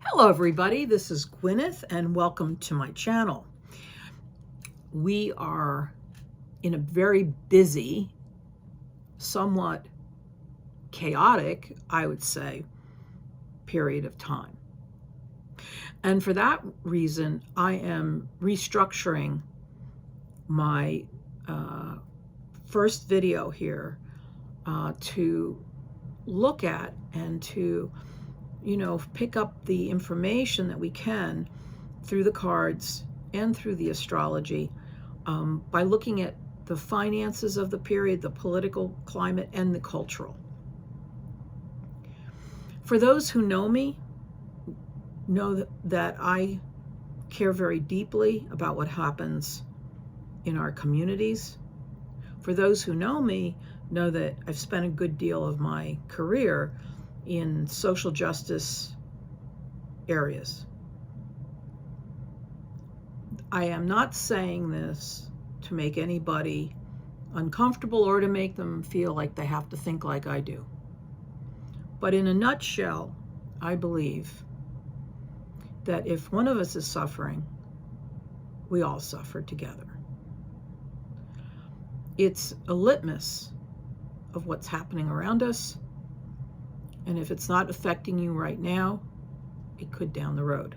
Hello everybody, this is Gwyneth and welcome to my channel. We are in a very busy, somewhat chaotic, I would say, period of time. And for that reason, I am restructuring my first video here to look at and to pick up the information that we can through the cards and through the astrology by looking at the finances of the period, the political climate, and the cultural. For those who know me, know that I care very deeply about what happens in our communities. For those who know me, know that I've spent a good deal of my career in social justice areas. I am not saying this to make anybody uncomfortable or to make them feel like they have to think like I do. But in a nutshell, I believe that if one of us is suffering, we all suffer together. It's a litmus of what's happening around us. And if it's not affecting you right now, it could down the road.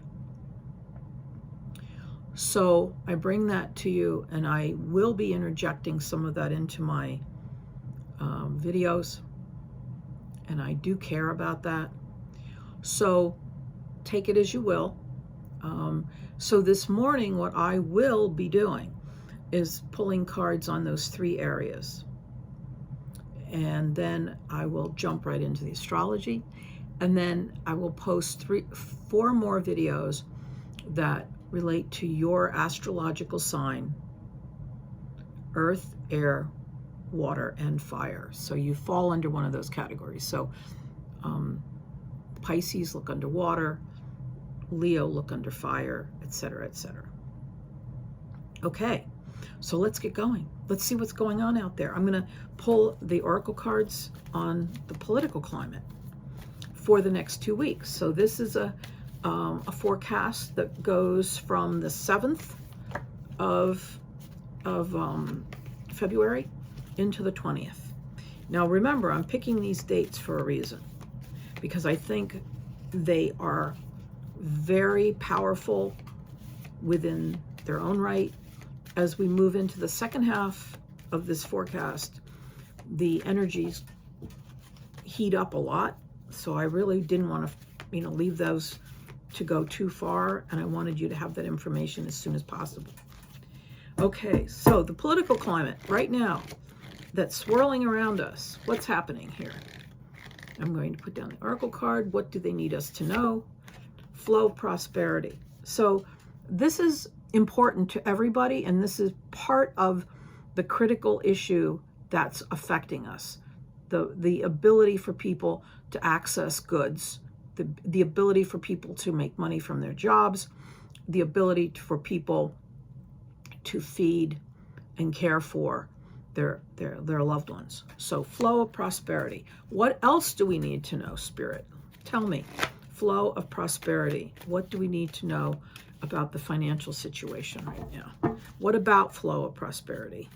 So I bring that to you, and I will be interjecting some of that into my videos. And I do care about that. So take it as you will. So this morning, what I will be doing is pulling cards on those three areas. And then I will jump right into the astrology. And then I will post 4 more videos that relate to your astrological sign: earth, air, water, and fire. So you fall under one of those categories. So Pisces look under water, Leo look under fire, etc., etc. Okay. So let's get going. Let's see what's going on out there. I'm going to pull the oracle cards on the political climate for the next 2 weeks. So this is a forecast that goes from the 7th of February into the 20th. Now remember, I'm picking these dates for a reason, because I think they are very powerful within their own right. As we move into the second half of this forecast, the energies heat up a lot. So I really didn't want to, leave those to go too far, and I wanted you to have that information as soon as possible. Okay, so the political climate right now that's swirling around us. What's happening here? I'm going to put down the oracle card. What do they need us to know? Flow of prosperity. So this is important to everybody, and this is part of the critical issue that's affecting us. The ability for people to access goods, the ability for people to make money from their jobs, the ability for people to feed and care for their loved ones. So flow of prosperity. What else do we need to know, Spirit? Tell me. Flow of prosperity. What do we need to know about the financial situation right now? What about flow of prosperity?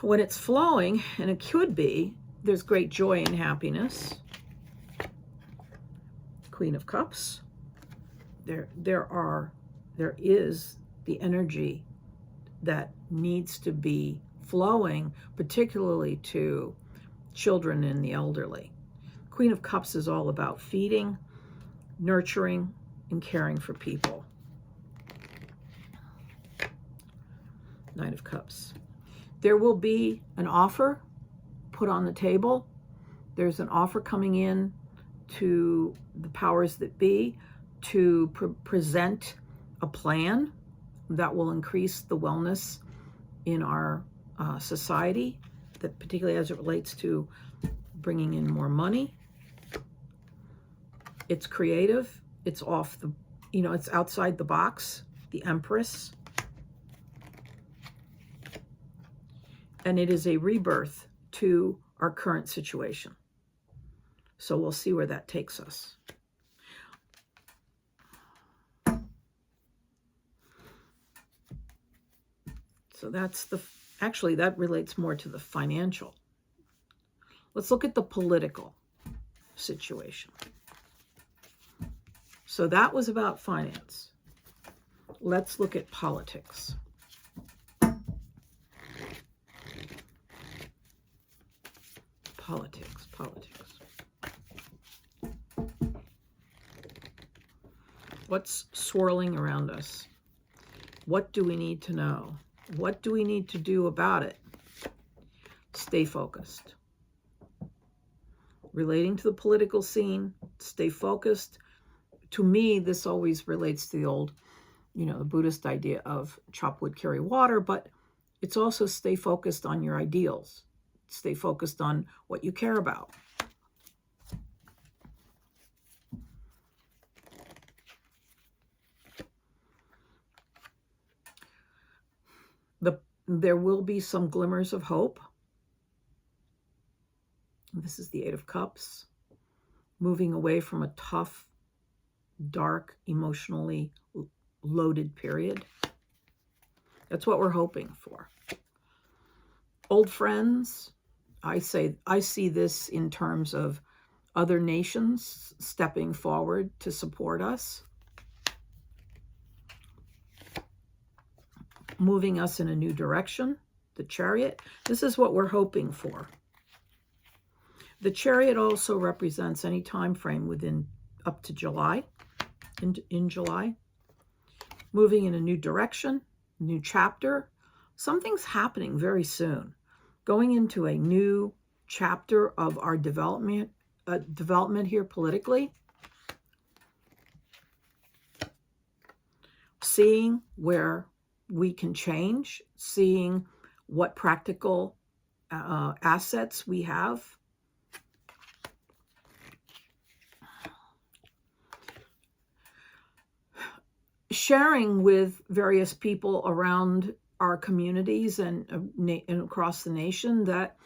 When it's flowing, and it could be, there's great joy and happiness. Queen of Cups. There is the energy that needs to be flowing, particularly to children and the elderly. Queen of Cups is all about feeding, nurturing, and caring for people. Knight of Cups. There will be an offer put on the table. There's an offer coming in to the powers that be to present a plan that will increase the wellness in our society, that particularly as it relates to bringing in more money. It's creative. It's off the, it's outside the box. The Empress. and it is a rebirth to our current situation. So we'll see where that takes us. So that's actually that relates more to the financial. Let's look at the political situation. So that was about finance. Let's look at politics. Politics. What's swirling around us? What do we need to know? What do we need to do about it? Stay focused. Relating to the political scene, stay focused. To me, this always relates to the old, the Buddhist idea of chop wood, carry water, but it's also stay focused on your ideals. Stay focused on what you care about. There will be some glimmers of hope. This is the Eight of Cups. Moving away from a tough, dark, emotionally loaded period. That's what we're hoping for. Old friends, I see this in terms of other nations stepping forward to support us, moving us in a new direction. The Chariot, this is what we're hoping for. The Chariot also represents any time frame within up to July, in July. Moving in a new direction, new chapter. Something's happening very soon. Going into a new chapter of our development here politically. Seeing where we can change, seeing what practical assets we have. Sharing with various people around our communities and across the nation that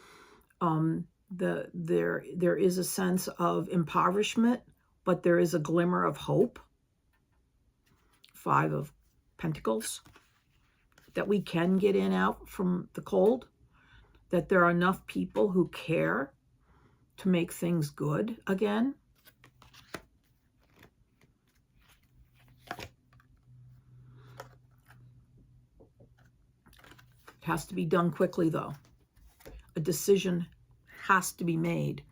there is a sense of impoverishment, but there is a glimmer of hope. Five of Pentacles. That we can get in out from the cold. That there are enough people who care to make things good again. It has to be done quickly, though. A decision has to be made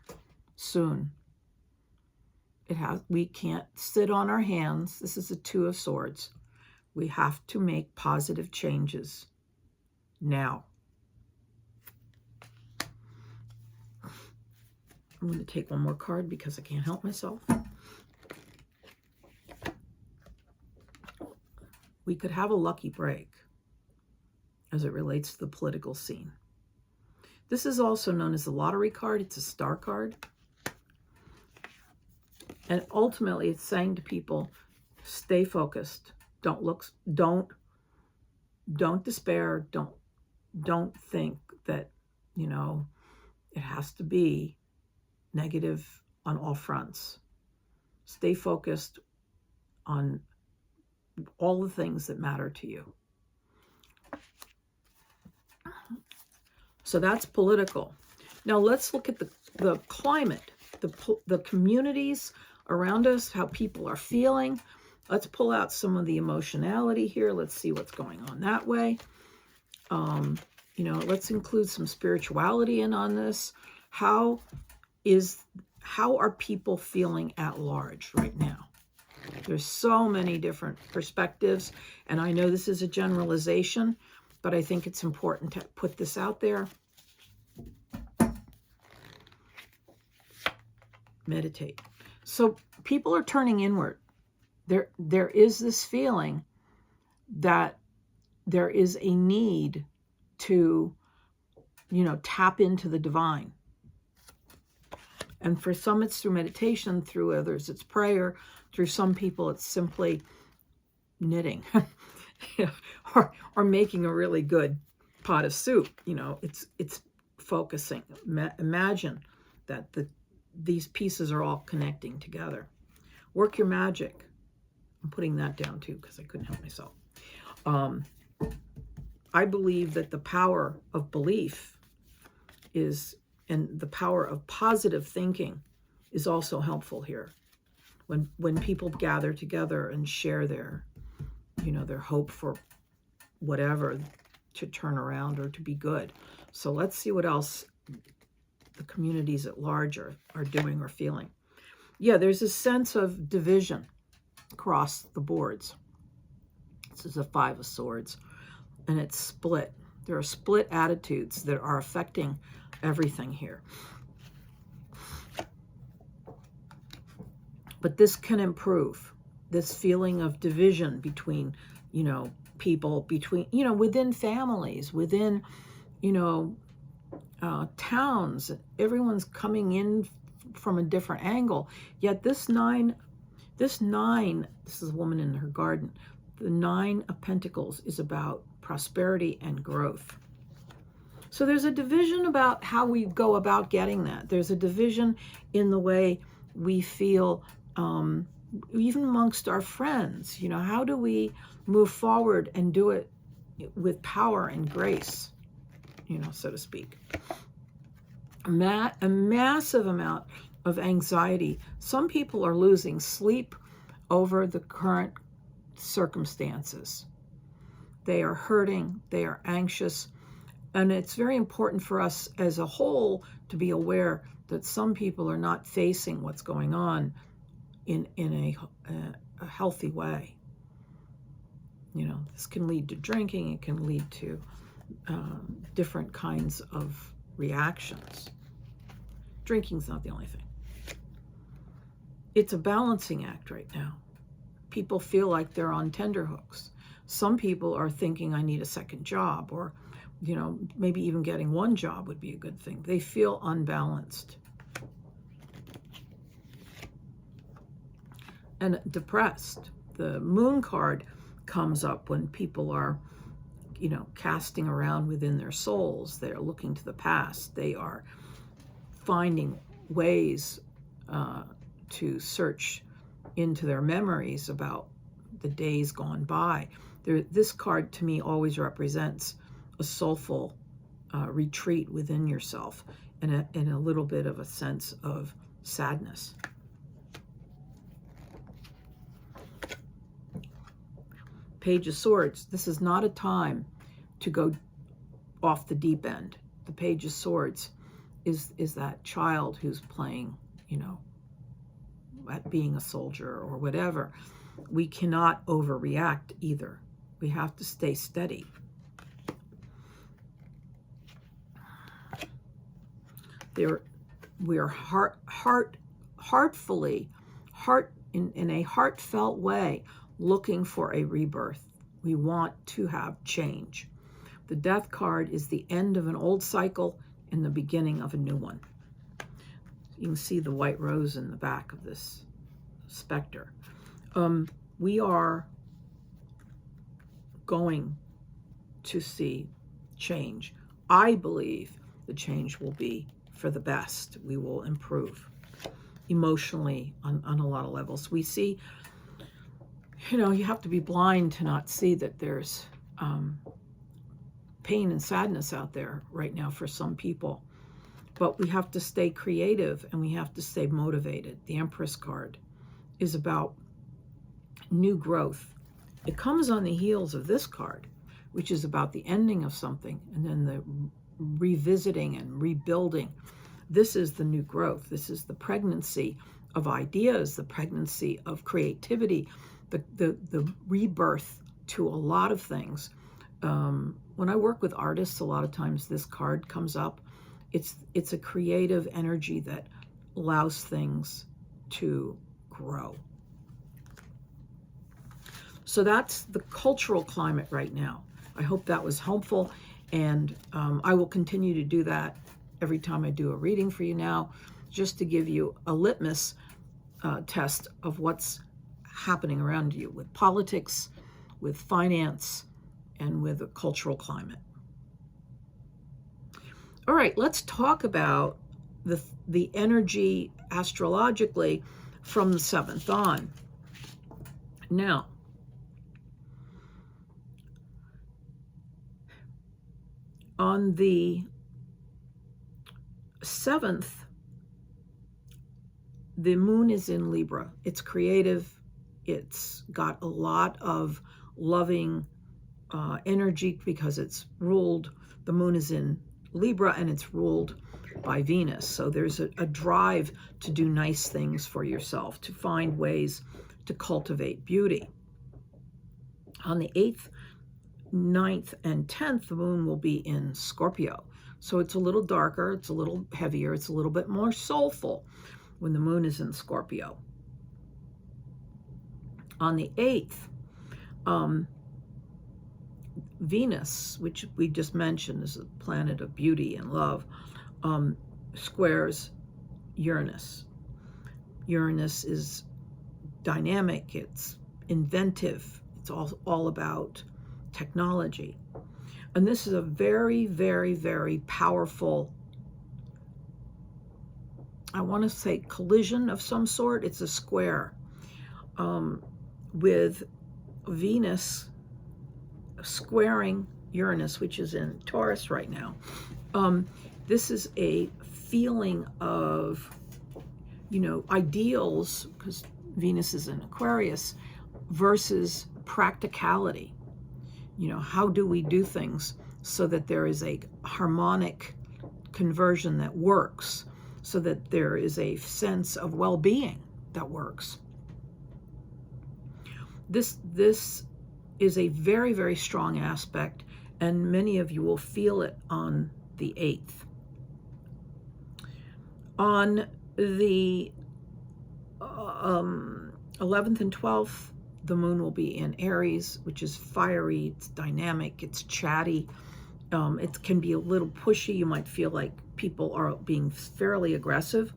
soon. We can't sit on our hands. This is the Two of Swords. We have to make positive changes now. I'm going to take one more card because I can't help myself. We could have a lucky break as it relates to the political scene. This is also known as the lottery card. It's a star card. And ultimately, it's saying to people, stay focused. Don't despair. Don't think that, it has to be negative on all fronts. Stay focused on all the things that matter to you. So that's political. Now let's look at the climate, the communities around us, how people are feeling. Let's pull out some of the emotionality here. Let's see what's going on that way. Let's include some spirituality in on this. How are people feeling at large right now? There's so many different perspectives, and I know this is a generalization, but I think it's important to put this out there. Meditate. So people are turning inward. There is this feeling that there is a need to, tap into the divine. And for some, it's through meditation. Through others, it's prayer. Through some people, it's simply knitting or making a really good pot of soup. It's focusing. Imagine that these pieces are all connecting together. Work your magic. I'm putting that down too because I couldn't help myself. I believe that the power of belief and the power of positive thinking is also helpful here. When people gather together and share their hope for whatever to turn around or to be good. So let's see what else the communities at large are doing or feeling. Yeah, there's a sense of division across the boards. This is a Five of Swords, and it's split. There are split attitudes that are affecting everything here. But this can improve. This feeling of division between, people, between, within families, within, towns. Everyone's coming in from a different angle. Yet this nine, this is a woman in her garden. The Nine of Pentacles is about prosperity and growth. So there's a division about how we go about getting that. There's a division in the way we feel, even amongst our friends. How do we move forward and do it with power and grace, so to speak? A massive amount of anxiety. Some people are losing sleep over the current circumstances. They are hurting, they are anxious, and it's very important for us as a whole to be aware that some people are not facing what's going on in a healthy way. This can lead to drinking, it can lead to different kinds of reactions. Drinking's not the only thing. It's a balancing act right now. People feel like they're on tenterhooks. Some people are thinking, I need a second job, or, maybe even getting one job would be a good thing. They feel unbalanced and depressed. The Moon card comes up when people are, casting around within their souls. They're looking to the past. They are finding ways to search into their memories about the days gone by. This card to me always represents a soulful retreat within yourself and a little bit of a sense of sadness. Page of Swords. This is not a time to go off the deep end. The Page of Swords is that child who's playing, at being a soldier or whatever. We cannot overreact either. We have to stay steady. We are in a heartfelt way looking for a rebirth. We want to have change. The Death card is the end of an old cycle and the beginning of a new one. You can see the white rose in the back of this specter. We are going to see change. I believe the change will be for the best. We will improve emotionally on a lot of levels. We see, you have to be blind to not see that there's pain and sadness out there right now for some people. But we have to stay creative and we have to stay motivated. The Empress card is about new growth. It comes on the heels of this card, which is about the ending of something and then the revisiting and rebuilding. This is the new growth. This is the pregnancy of ideas, the pregnancy of creativity, the rebirth to a lot of things. When I work with artists, a lot of times this card comes up. It's a creative energy that allows things to grow. So that's the cultural climate right now. I hope that was helpful, and I will continue to do that every time I do a reading for you now, just to give you a litmus test of what's happening around you with politics, with finance, and with the cultural climate. All right, let's talk about the energy astrologically from the 7th on. Now, on the 7th, the moon is in Libra. It's creative. It's got a lot of loving energy because it's ruled, the moon is in Libra and it's ruled by Venus. So there's a drive to do nice things for yourself, to find ways to cultivate beauty. On the 8th, 9th, and 10th, the moon will be in Scorpio. So it's a little darker, it's a little heavier, it's a little bit more soulful when the moon is in Scorpio. On the 8th, Venus, which we just mentioned is a planet of beauty and love, squares Uranus. Uranus is dynamic, it's inventive, it's all about technology. And this is a very, very, very powerful, I want to say collision of some sort. It's a square with Venus squaring Uranus, which is in Taurus right now. This is a feeling of, ideals, because Venus is in Aquarius, versus practicality. How do we do things so that there is a harmonic conversion that works, so that there is a sense of well-being that works. This is a very, very strong aspect, and many of you will feel it on the 8th. On the 11th and 12th, the moon will be in Aries, which is fiery, it's dynamic, it's chatty. It can be a little pushy. You might feel like people are being fairly aggressive.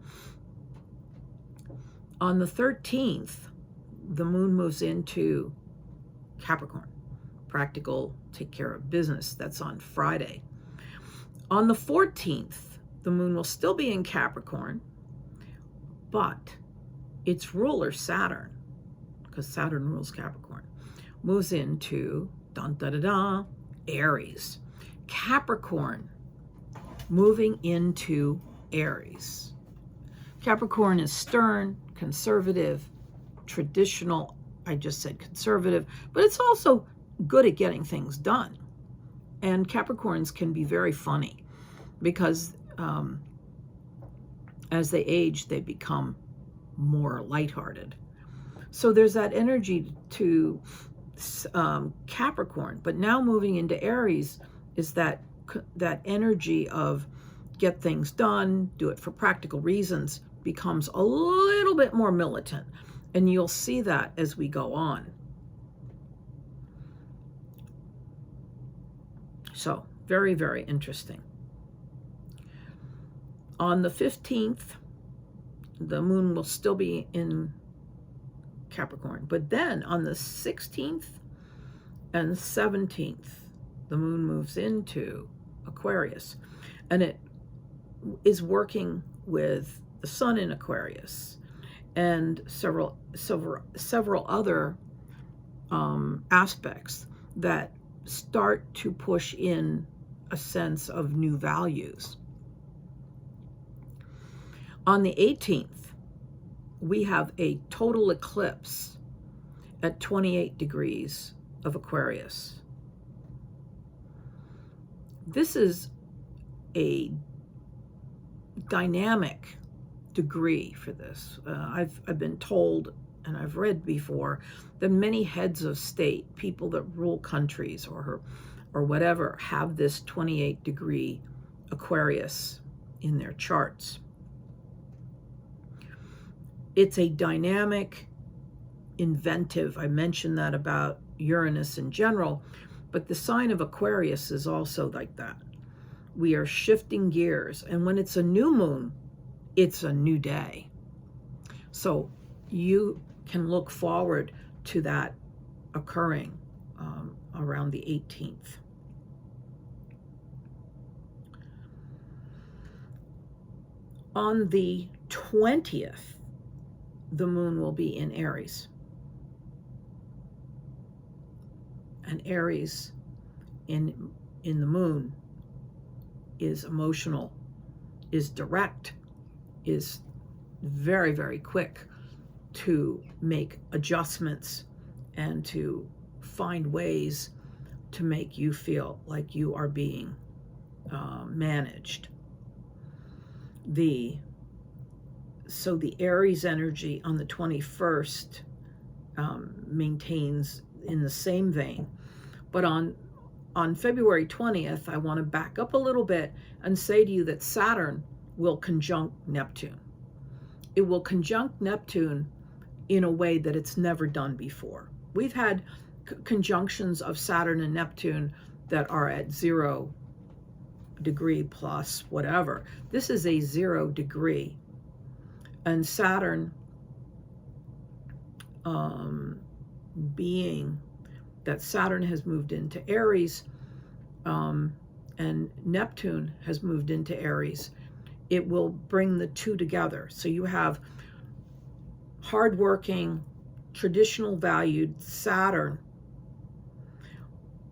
On the 13th, the moon moves into Capricorn. Practical, take care of business. That's on Friday. On the 14th, the moon will still be in Capricorn, but its ruler, Saturn, because Saturn rules Capricorn, moves into Aries. Capricorn moving into Aries. Capricorn is stern, conservative, traditional. I just said conservative, but it's also good at getting things done. And Capricorns can be very funny because as they age, they become more lighthearted. So there's that energy to Capricorn, but now moving into Aries is that energy of get things done, do it for practical reasons, becomes a little bit more militant. And you'll see that as we go on. So, very, very interesting. On the 15th, the moon will still be in Capricorn. But then on the 16th and 17th, the moon moves into Aquarius. And it is working with the sun in Aquarius and several other aspects that start to push in a sense of new values. On the 18th, we have a total eclipse at 28 degrees of Aquarius. This is a dynamic degree for this. I've been told, and I've read before, that many heads of state, people that rule countries or whatever, have this 28-degree Aquarius in their charts. It's a dynamic, inventive, I mentioned that about Uranus in general, but the sign of Aquarius is also like that. We are shifting gears, and when it's a new moon, it's a new day. So you can look forward to that occurring around the 18th. On the 20th, the moon will be in Aries. And Aries in the moon is emotional, is direct, is very, very quick to make adjustments and to find ways to make you feel like you are being managed. So the Aries energy on the 21st maintains in the same vein. But on February 20th, I want to back up a little bit and say to you that Saturn will conjunct Neptune. It will conjunct Neptune in a way that it's never done before. We've had conjunctions of Saturn and Neptune that are at 0 degree plus whatever. This is a 0 degree. And Saturn, being that Saturn has moved into Aries, and Neptune has moved into Aries, it will bring the two together. So you have hardworking, traditional valued Saturn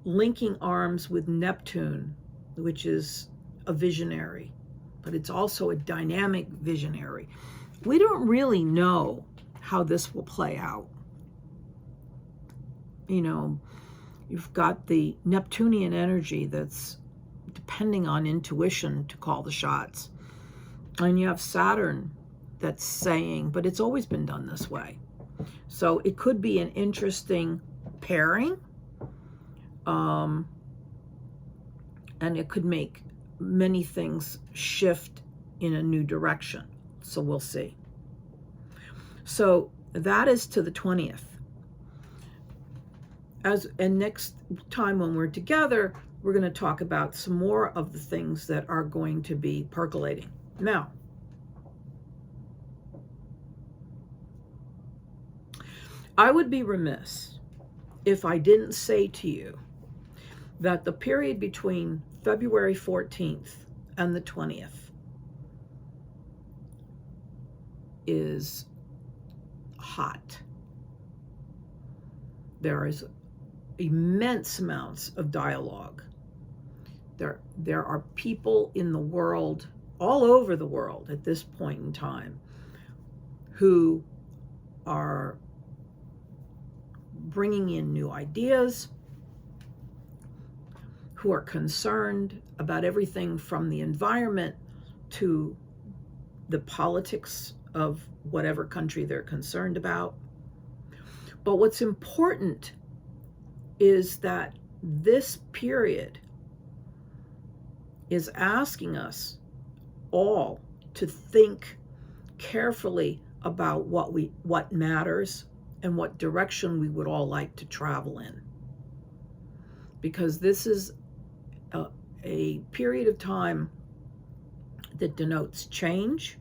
linking arms with Neptune, which is a visionary, but it's also a dynamic visionary. We don't really know how this will play out. You know, you've got the Neptunian energy that's depending on intuition to call the shots. And you have Saturn that's saying, but it's always been done this way. So it could be an interesting pairing. And it could make many things shift in a new direction. So we'll see. So that is to the 20th. And next time when we're together, we're going to talk about some more of the things that are going to be percolating. Now, I would be remiss if I didn't say to you that the period between February 14th and the 20th is hot. There is immense amounts of dialogue. There are people in the world, all over the world at this point in time, who are bringing in new ideas, who are concerned about everything from the environment to the politics of whatever country they're concerned about. But what's important is that this period is asking us all to think carefully about what matters and what direction we would all like to travel in. Because this is a period of time that denotes change.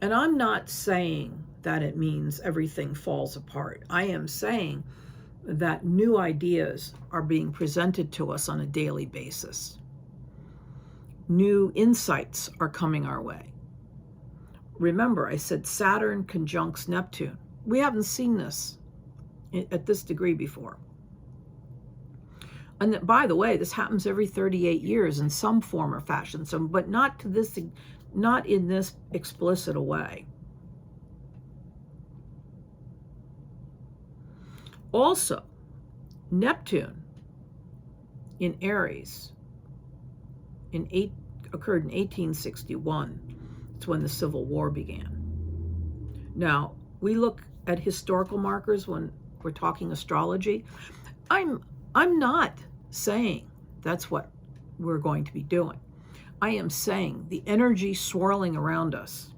And I'm not saying that it means everything falls apart. I am saying that new ideas are being presented to us on a daily basis. New insights are coming our way. Remember, I said Saturn conjuncts Neptune. We haven't seen this at this degree before. And that, by the way, this happens every 38 years in some form or fashion. So, but not in this explicit a way. Also, Neptune in Aries occurred in 1861. It's when the Civil War began. Now, we look at historical markers when we're talking astrology. I'm not saying that's what we're going to be doing. I am saying the energy swirling around us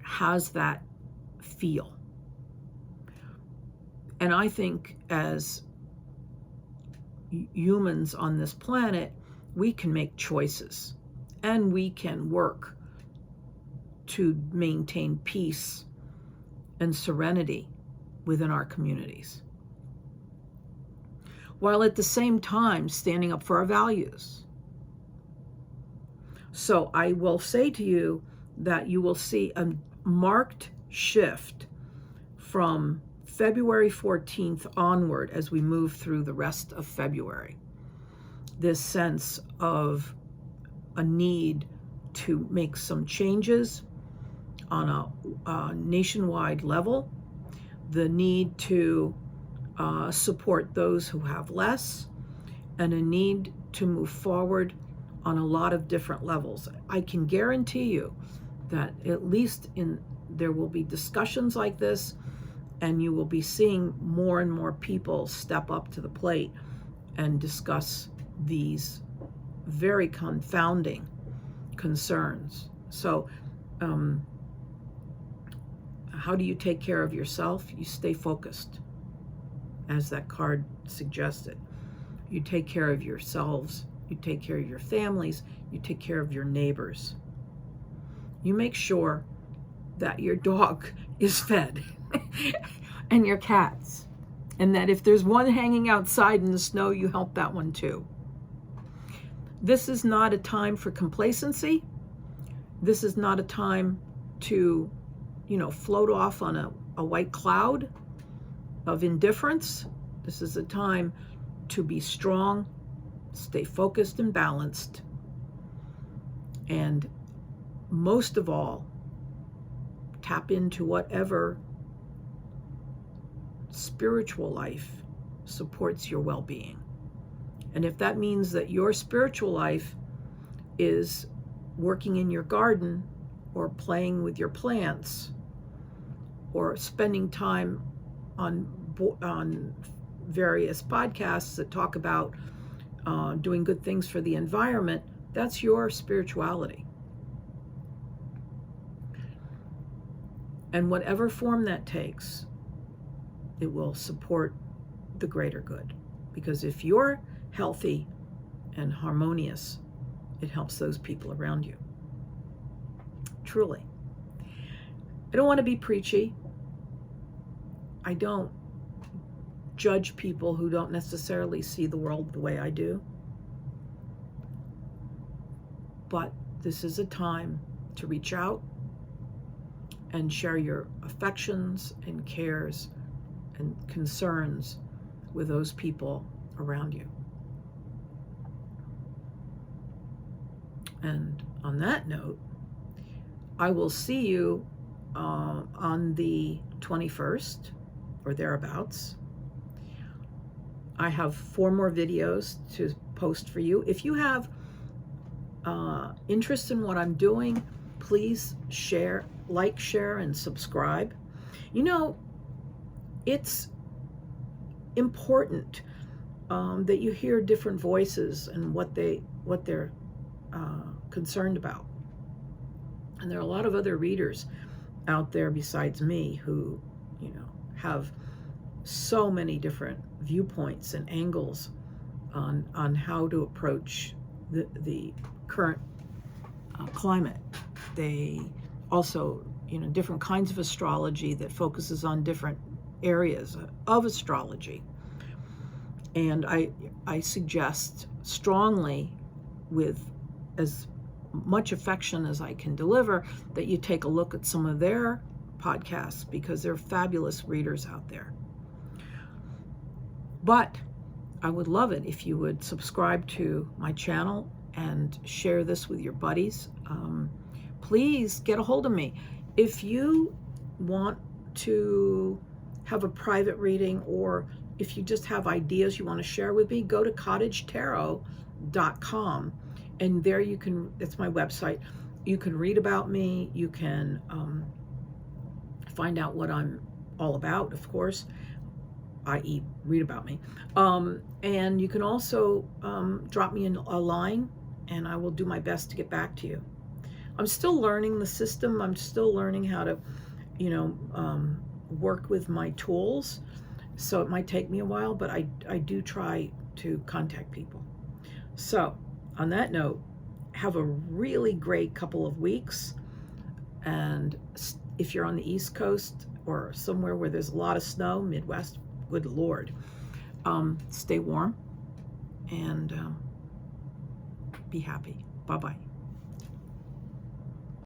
has that feel. And I think as humans on this planet, we can make choices and we can work to maintain peace and serenity within our communities. while at the same time standing up for our values. So I will say to you that you will see a marked shift from February 14th onward as we move through the rest of February. This sense of a need to make some changes on a nationwide level, the need to support those who have less, and a need to move forward on a lot of different levels. I can guarantee you that at least there will be discussions like this, and you will be seeing more and more people step up to the plate and discuss these very confounding concerns. So how do you take care of yourself? You stay focused, as that card suggested. You take care of yourselves, you take care of your families, you take care of your neighbors. You make sure that your dog is fed and your cats, and that if there's one hanging outside in the snow, you help that one too. This is not a time for complacency. This is not a time to, float off on a white cloud of indifference. This is a time to be strong, stay focused and balanced, and most of all, tap into whatever spiritual life supports your well-being. And if that means that your spiritual life is working in your garden, or playing with your plants, or spending time on various podcasts that talk about doing good things for the environment, that's your spirituality. And whatever form that takes, it will support the greater good. Because if you're healthy and harmonious, it helps those people around you. Truly. I don't want to be preachy. I don't judge people who don't necessarily see the world the way I do. But this is a time to reach out and share your affections and cares and concerns with those people around you. And on that note, I will see you on the 21st or thereabouts. I have 4 more videos to post for you. If you have interest in what I'm doing, please share, and subscribe. It's important that you hear different voices and what they're concerned about. And there are a lot of other readers out there besides me who, have so many different viewpoints and angles on how to approach the current climate. They also, different kinds of astrology that focuses on different areas of astrology. And I suggest strongly, with as much affection as I can deliver, that you take a look at some of their podcasts, because they're fabulous readers out there. But I would love it if you would subscribe to my channel and share this with your buddies. Please get a hold of me. If you want to have a private reading, or if you just have ideas you want to share with me, go to cottagetarot.com, and there you can, that's my website, you can read about me, you can find out what I'm all about, of course, i.e. read about me, and you can also drop me a line, and I will do my best to get back to you. I'm still learning the system. I'm still learning how to, work with my tools. So it might take me a while, but I do try to contact people. So on that note, have a really great couple of weeks. And if you're on the East Coast or somewhere where there's a lot of snow, Midwest, good Lord, Stay warm and be happy. Bye-bye.